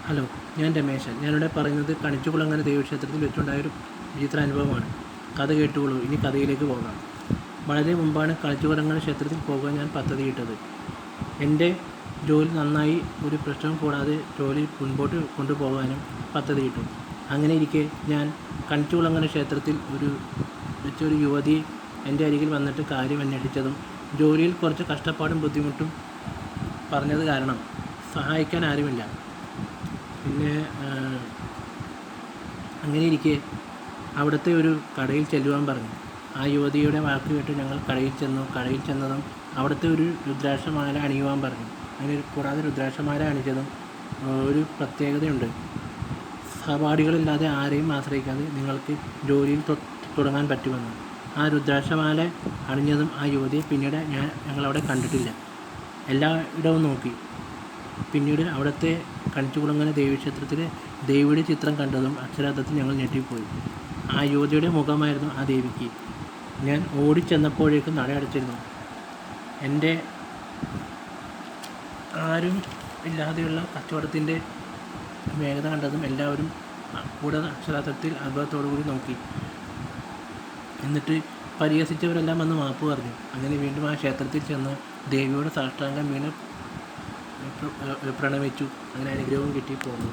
Hello, ഞാൻ രമേശൻ. ഞാനിവിടെ പറയുന്നത് കണിച്ചുകുളങ്ങര ദേവീക്ഷേത്രത്തിൽ വെച്ചുണ്ടായൊരു വിചിത്രാനുഭവമാണ്. കഥ കേട്ടുകൊള്ളൂ. ഇനി കഥയിലേക്ക് പോകാം. വളരെ മുമ്പാണ് കണിച്ചുകുളങ്ങര ക്ഷേത്രത്തിൽ പോകാൻ ഞാൻ പദ്ധതിയിട്ടത്. എൻ്റെ ജോലി നന്നായി ഒരു പ്രശ്നവും കൂടാതെ ജോലി മുൻപോട്ട് കൊണ്ടുപോകാനും പദ്ധതിയിട്ടു. അങ്ങനെയിരിക്കെ ഞാൻ കണിച്ചുകുളങ്ങര ക്ഷേത്രത്തിൽ വെച്ചൊരു യുവതി എൻ്റെ അരികിൽ വന്നിട്ട് കാര്യം അന്വേഷിച്ചതും ജോലിയിൽ കുറച്ച് കഷ്ടപ്പാടും ബുദ്ധിമുട്ടും പറഞ്ഞത് കാരണം സഹായിക്കാൻ ആരുമില്ല. പിന്നെ അങ്ങനെയിരിക്കെ അവിടുത്തെ ഒരു കടയിൽ ചെല്ലുവാൻ പറഞ്ഞു. ആ യുവതിയുടെ വാക്ക് കേട്ട് ഞങ്ങൾ കടയിൽ ചെന്നു. കടയിൽ ചെന്നതും അവിടുത്തെ ഒരു രുദ്രാക്ഷമാല അണിയുവാൻ പറഞ്ഞു. അങ്ങനെ കൂടാതെ രുദ്രാക്ഷമാല അണിഞ്ഞതും ഒരു പ്രത്യേകതയുണ്ട്. സഹപാഠികളില്ലാതെ ആരെയും ആശ്രയിക്കാതെ നിങ്ങൾക്ക് ജോലിയിൽ തുടങ്ങാൻ പറ്റുമെന്ന്. ആ രുദ്രാക്ഷമാല അണിഞ്ഞതും ആ യുവതിയെ പിന്നീട് ഞങ്ങളവിടെ കണ്ടിട്ടില്ല. എല്ലായിടവും നോക്കി. പിന്നീട് അവിടുത്തെ കണിച്ചുകുളങ്ങര ദേവീക്ഷേത്രത്തിലെ ദേവിയുടെ ചിത്രം കണ്ടതും അക്ഷരാർത്ഥത്തിൽ ഞങ്ങൾ ഞെട്ടിപ്പോയി. ആ യുവതിയുടെ മുഖമായിരുന്നു ആ ദേവിക്ക്. ഞാൻ ഓടിച്ചെന്നപ്പോഴേക്കും നട അടച്ചിരുന്നു. എൻ്റെ ആരും ഇല്ലാതെയുള്ള കച്ചവടത്തിൻ്റെ വേഗത കണ്ടതും എല്ലാവരും കൂടെ അക്ഷരാർത്ഥത്തിൽ അത്ഭുതത്തോടുകൂടി നോക്കി. എന്നിട്ട് പരിഹസിച്ചവരെല്ലാം വന്ന് മാപ്പ് പറഞ്ഞു. അങ്ങനെ വീണ്ടും ആ ക്ഷേത്രത്തിൽ ചെന്ന് ദേവിയോട് സാഷ്ടാംഗം വീണ് പ്രണമിച്ചു. അങ്ങനെ അനുഗ്രഹവും കിട്ടി പോന്നു.